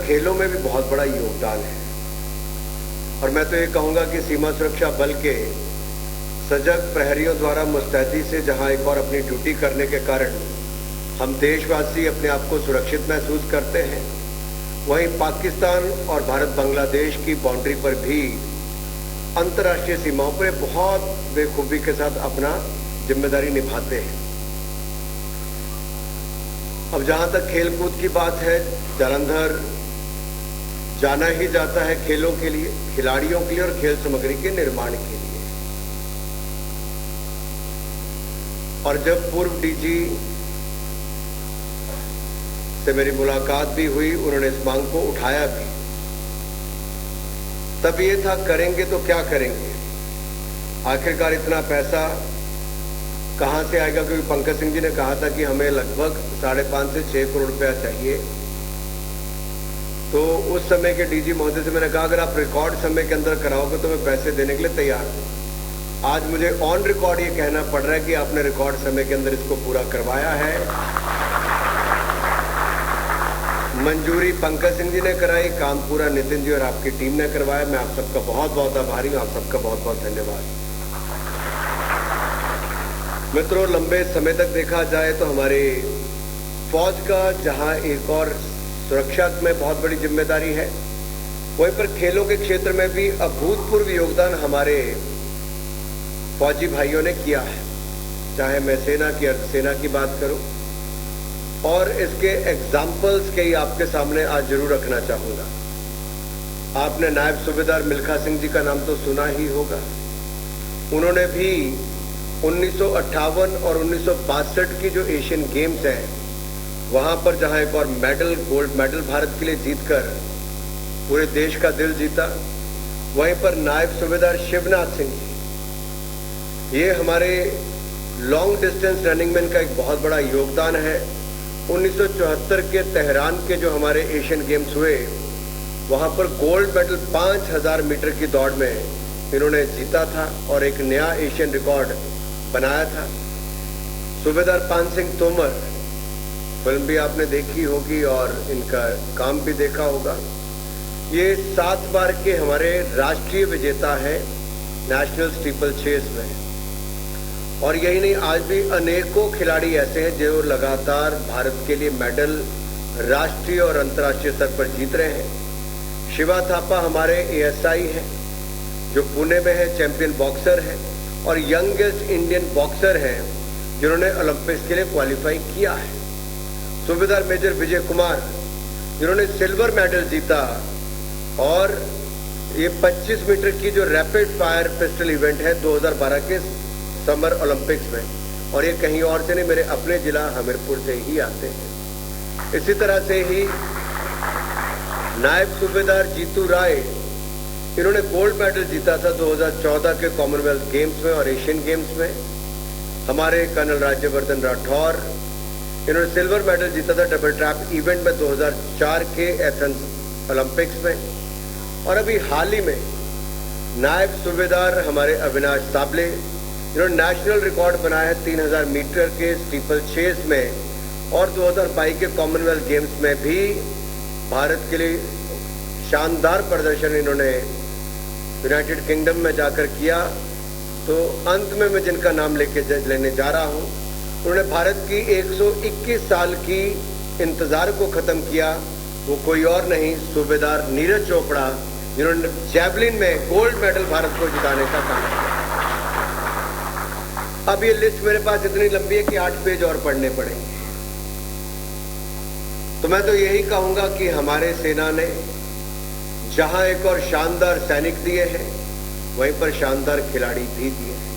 खेलों में भी बहुत बड़ा योगदान है। और मैं तो ये कहूँगा कि सीमा सुरक्षा बल के सजग प्रहरियों द्वारा मुस्तैदी से जहाँ एक और अपनी ड्यूटी करने के कारण हम देशवासी अपने आप को सुरक्षित महसूस करते हैं, वहीं पाकिस्तान और भारत बांग्लादेश की बाउंड्री पर भी अंतर्राष्ट्रीय सीमाओं पर बहुत बेखूबी के साथ अपना जिम्मेदारी निभाते हैं। अब जहां तक खेलकूद की बात है, जालंधर जाना ही जाता है खेलों के लिए, खिलाड़ियों के लिए और खेल सामग्री के निर्माण के लिए। और जब पूर्व डीजी से मेरी मुलाकात भी हुई, उन्होंने इस मांग को उठाया भी। तब ये था करेंगे तो क्या करेंगे, आखिरकार इतना पैसा कहां से आएगा, क्योंकि पंकज सिंह जी ने कहा था कि हमें लगभग 5.5 से 6 करोड़ रुपया चाहिए। तो उस समय के डीजी महोदय से मैंने कहा अगर आप रिकॉर्ड समय के अंदर कराओगे तो मैं पैसे देने के लिए तैयार हूं। आज मुझे ऑन रिकॉर्ड ये कहना पड़ रहा है कि आपने रिकॉर्ड समय के अंदर इसको पूरा करवाया है। मंजूरी पंकज सिंह जी ने कराई, काम पूरा नितिन जी और आपकी टीम ने करवाया। मैं आप सबका बहुत बहुत आभारी हूं, आप सबका बहुत बहुत धन्यवाद। मित्रों, लंबे समय तक देखा जाए तो हमारे फौज का जहां एक और सुरक्षा में बहुत बड़ी जिम्मेदारी है, वहीं पर खेलों के क्षेत्र में भी अभूतपूर्व योगदान हमारे फौजी भाइयों ने किया है। चाहे मैं सेना की, अर्धसेना की बात करूं, और इसके एग्जाम्पल्स कई आपके सामने आज जरूर रखना चाहूंगा। आपने नायब सूबेदार मिल्खा सिंह जी का नाम तो सुना ही होगा। उन्होंने भी 1958 और 1962 की जो एशियन गेम्स हैं, वहां पर जहां एक और मेडल, गोल्ड मेडल भारत के लिए जीतकर पूरे देश का दिल जीता, वहीं पर नायब सूबेदार शिवनाथ सिंह जी, ये हमारे लॉन्ग डिस्टेंस रनिंग में इनका एक बहुत बड़ा योगदान है। 1974 के तेहरान के जो हमारे एशियन गेम्स हुए, वहां पर गोल्ड मेडल 5000 मीटर की दौड़ में इन्होंने जीता था और एक नया एशियन रिकॉर्ड बनाया था। सूबेदार पान सिंह तोमर, फिल्म भी आपने देखी होगी और इनका काम भी देखा होगा। ये 7 बार के हमारे राष्ट्रीय विजेता हैं नेशनल स्टीपल चेस में। और यही नहीं, आज भी अनेकों खिलाड़ी ऐसे हैं जो लगातार भारत के लिए मेडल राष्ट्रीय और अंतर्राष्ट्रीय स्तर पर जीत रहे हैं। शिवा थापा हमारे एएसआई हैं जो पुणे में है, चैंपियन बॉक्सर है और यंगेस्ट इंडियन बॉक्सर हैं जिन्होंने ओलंपिक्स के लिए क्वालिफाई किया है। सूबेदार मेजर विजय कुमार, जिन्होंने सिल्वर मेडल जीता, और ये 25 मीटर की जो रैपिड फायर पिस्टल इवेंट है 2012 के समर ओलंपिक्स में, और ये कहीं और से नहीं, मेरे अपने जिला हमीरपुर से ही आते हैं। इसी तरह से ही नायब सूबेदार जीतू राय, इन्होंने गोल्ड मेडल जीता था 2014 के कॉमनवेल्थ गेम्स में और एशियन गेम्स में। हमारे कर्नल राज्यवर्धन राठौर, इन्होंने सिल्वर मेडल जीता था डबल ट्रैप इवेंट में 2004 के एथेंस ओलंपिक्स में। और अभी हाल ही में नायब सूबेदार हमारे अविनाश साबले, जिन्होंने नेशनल रिकॉर्ड बनाया है 3000 मीटर के स्टीपल चेस में, और 2022 के कॉमनवेल्थ गेम्स में भी भारत के लिए शानदार प्रदर्शन इन्होंने यूनाइटेड किंगडम में जाकर किया। तो अंत में मैं जिनका नाम लेने जा रहा हूं, उन्होंने भारत की 121 साल की इंतजार को खत्म किया। वो कोई और नहीं, सूबेदार नीरज चोपड़ा, जिन्होंने जैवलिन में गोल्ड मेडल भारत को जिताने का काम किया। अब ये लिस्ट मेरे पास इतनी लंबी है कि 8 पेज और पढ़ने पड़ेंगे। तो मैं तो यही कहूंगा कि हमारे सेना ने जहां एक और शानदार सैनिक दिए हैं, वहीं पर शानदार खिलाड़ी भी दिए हैं।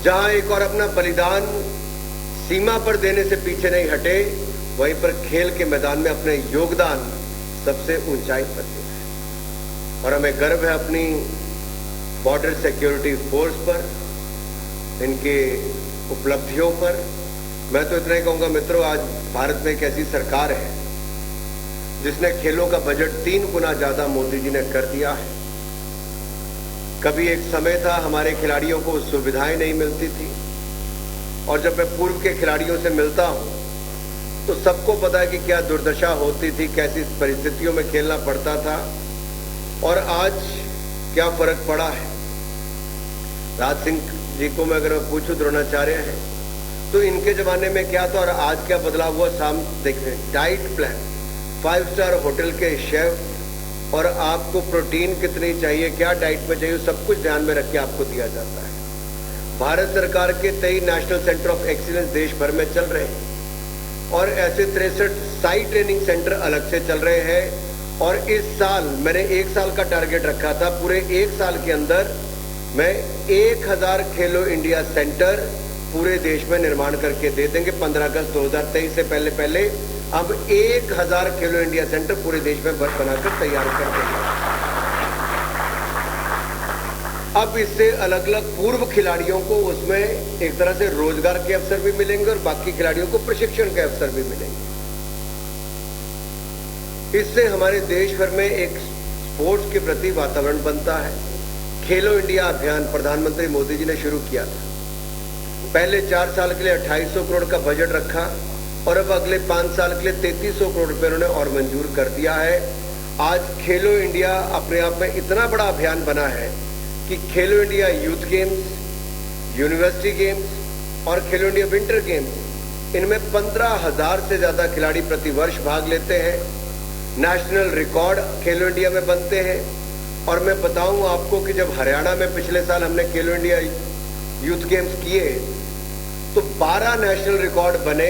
जहां एक और अपना बलिदान सीमा पर देने से पीछे नहीं हटे, वहीं पर खेल के मैदान में अपने योगदान सबसे ऊंचाई पर दिया है। और हमें गर्व है अपनी बॉर्डर सिक्योरिटी फोर्स पर, इनके उपलब्धियों पर। मैं तो इतना ही कहूंगा मित्रों, आज भारत में एक ऐसी सरकार है जिसने खेलों का बजट 3 गुना ज्यादा मोदी जी ने कर दिया है। कभी एक समय था हमारे खिलाड़ियों को सुविधाएं नहीं मिलती थी, और जब मैं पूर्व के खिलाड़ियों से मिलता हूं तो सबको पता है कि क्या दुर्दशा होती थी, कैसी परिस्थितियों में खेलना पड़ता था और आज क्या फर्क पड़ा है। राज सिंह जी को मैं अगर पूछूं द्रोणाचार्य हैं तो इनके जमाने में क्या था और आज क्या बदलाव हुआ, देखें डाइट प्लान, 5 स्टार होटल के शेफ और आपको प्रोटीन कितनी चाहिए, क्या डाइट में चाहिए, सब कुछ ध्यान में रख के आपको दिया जाता है। भारत सरकार के 23 नेशनल सेंटर ऑफ एक्सीलेंस देश भर में चल रहे हैं और ऐसे 63 साई ट्रेनिंग सेंटर अलग से चल रहे हैं। और इस साल मैंने 1 साल का टारगेट रखा था, पूरे 1 साल के अंदर मैं 1000 खेलो इंडिया सेंटर पूरे देश में निर्माण करके दे देंगे। 15 अगस्त 2023 से पहले अब 1000 खेलो इंडिया सेंटर पूरे देश में बनाकर तैयार कर देंगे। अब इससे अलग अलग पूर्व खिलाड़ियों को उसमें एक तरह से रोजगार के अवसर भी मिलेंगे और बाकी खिलाड़ियों को प्रशिक्षण के अवसर भी मिलेंगे। इससे हमारे देश भर में एक स्पोर्ट्स के प्रति वातावरण बनता है। खेलो इंडिया अभियान प्रधानमंत्री मोदी जी ने शुरू किया था। पहले 4 साल के लिए 2800 करोड़ का बजट रखा और अब अगले 5 साल के लिए 3300 करोड़ रुपए उन्होंने और मंजूर कर दिया है। आज खेलो इंडिया अपने आप में इतना बड़ा अभियान बना है कि खेलो India youth games, university games और खेलो इंडिया विंटर गेम्स, इनमें 15,000 से ज्यादा खिलाड़ी प्रतिवर्ष भाग लेते हैं। नेशनल रिकॉर्ड खेलो इंडिया में बनते हैं। और मैं बताऊं आपको कि जब हरियाणा में पिछले साल हमने खेलो इंडिया यूथ गेम्स किए तो 12 नेशनल रिकॉर्ड बने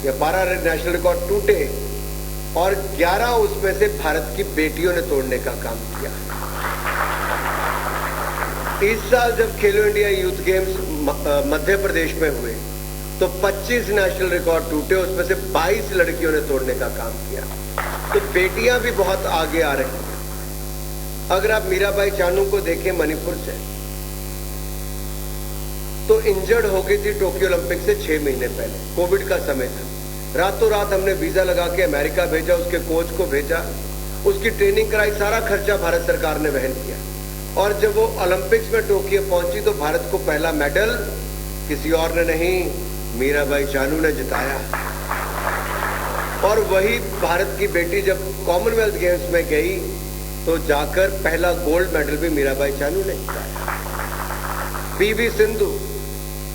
या 12 नेशनल रिकॉर्ड टूटे और 11 उसमें से भारत की बेटियों ने तोड़ने का काम किया। इस साल जब खेलो India youth games Madhya Pradesh में हुए तो 25 नेशनल रिकॉर्ड टूटे, उसमें से 22 लड़कियों ने तोड़ने का काम किया। तो बेटियां भी बहुत आगे आ रही हैं। अगर आप मीराबाई चानू को देखें मणिपुर से, तो इंजर्ड हो गई थी टोक्यो ओलंपिक से 6 महीने पहले, कोविड का समय था। रातों रात हमने वीजा लगा के अमेरिका भेजा, उसके कोच को भेजा, उसकी ट्रेनिंग कराई, सारा खर्चा भारत सरकार ने वहन किया। और जब वो ओलंपिक्स में टोक्यो पहुंची तो भारत को पहला मेडल किसी और ने नहीं, मीराबाई चानू ने जिताया। और वही भारत की बेटी जब कॉमनवेल्थ गेम्स में गई तो जाकर पहला गोल्ड मेडल भी मीराबाई चानू ने जिताया। पीवी सिंधु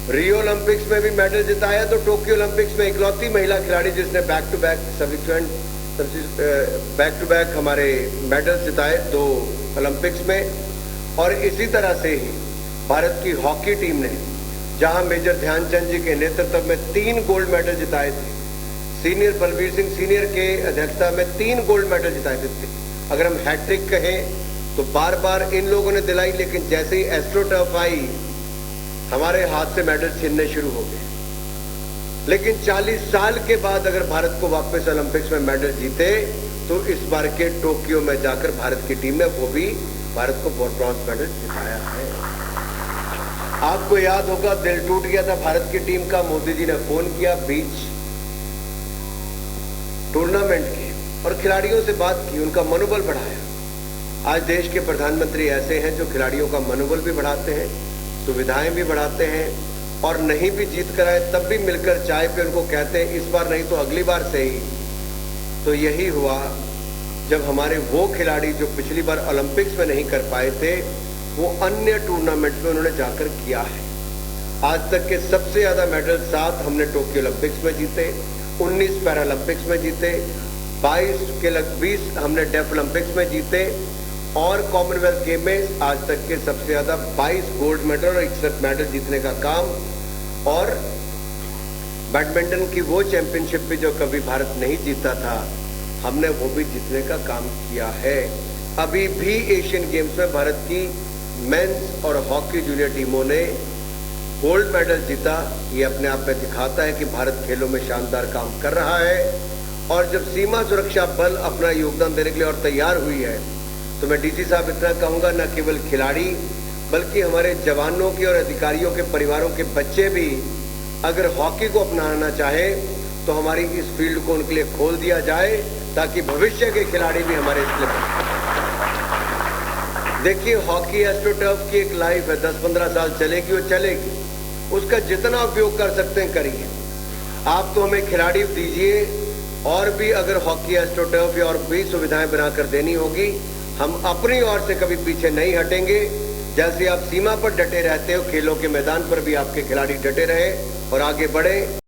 रियो ओलंपिक्स में भी मेडल जिताया, तो टोक्यो ओलंपिक्स में इकलौती महिला खिलाड़ी जिसने बैक टू बैक हमारे मेडल जिताए 2 ओलंपिक्स में। और इसी तरह से ही भारत की हॉकी टीम ने, जहां मेजर ध्यानचंद जी के नेतृत्व में 3 गोल्ड मेडल जिताए थे, सीनियर बलबीर सिंह सीनियर के अध्यक्षता में 3 गोल्ड मेडल जिताए थे। अगर हम हैट्रिक कहें तो बार बार इन लोगों ने दिलाई, लेकिन जैसे ही एस्ट्रोटर्फ आई हमारे हाथ से मेडल छीनने शुरू हो गए। लेकिन 40 साल के बाद अगर भारत को वापस ओलंपिक्स में मेडल जीते तो इस बार के टोक्यो में जाकर भारत की टीम ने वो भी भारत को ब्रॉन्ज मेडल जिताया है। आपको याद होगा दिल टूट गया था भारत की टीम का, मोदी जी ने फोन किया बीच टूर्नामेंट के और खिलाड़ियों से बात की, उनका मनोबल बढ़ाया। आज देश के प्रधानमंत्री ऐसे हैं जो खिलाड़ियों का मनोबल भी बढ़ाते हैं, सुविधाएं भी बढ़ाते हैं और नहीं भी जीत कर आए तब भी मिलकर चाय पे उनको कहते हैं इस बार नहीं तो अगली बार से ही। तो यही हुआ जब हमारे वो खिलाड़ी जो पिछली बार ओलंपिक्स में नहीं कर पाए थे वो अन्य टूर्नामेंट में उन्होंने जाकर किया है। आज तक के सबसे ज्यादा मेडल 7 हमने टोक्यो ओलंपिक्स में जीते, 19 पैरालंपिक्स में जीते, 20 हमने डेफ ओलंपिक्स में जीते और कॉमनवेल्थ गेम में आज तक के सबसे ज्यादा 22 गोल्ड मेडल और 61 मेडल जीतने का काम। और बैडमिंटन की वो चैंपियनशिप भी जो कभी भारत नहीं जीता था, हमने वो भी जीतने का काम किया है। अभी भी एशियन गेम्स में भारत की मेंस और हॉकी जूनियर टीमों ने गोल्ड मेडल जीता। ये अपने आप में दिखाता है कि भारत खेलों में शानदार काम कर रहा है। और जब सीमा सुरक्षा बल अपना योगदान देने के लिए और तैयार हुई है तो मैं डीजी साहब इतना कहूंगा, न केवल खिलाड़ी बल्कि हमारे जवानों के और अधिकारियों के परिवारों के बच्चे भी अगर हॉकी को अपनाना चाहे तो हमारी इस फील्ड को उनके लिए खोल दिया जाए ताकि भविष्य के खिलाड़ी भी हमारे इसलिए। देखिए हॉकी एस्ट्रोटर्फ की एक लाइफ है, 10-15 साल चलेगी, वो चलेगी, उसका जितना उपयोग कर सकते हैं करिए। आप तो हमें खिलाड़ी दीजिए, और भी अगर हॉकी एस्ट्रोटर्फ या और भी सुविधाएं बनाकर देनी होगी, हम अपनी ओर से कभी पीछे नहीं हटेंगे। जैसे आप सीमा पर डटे रहते हो, खेलों के मैदान पर भी आपके खिलाड़ी डटे रहे और आगे बढ़े।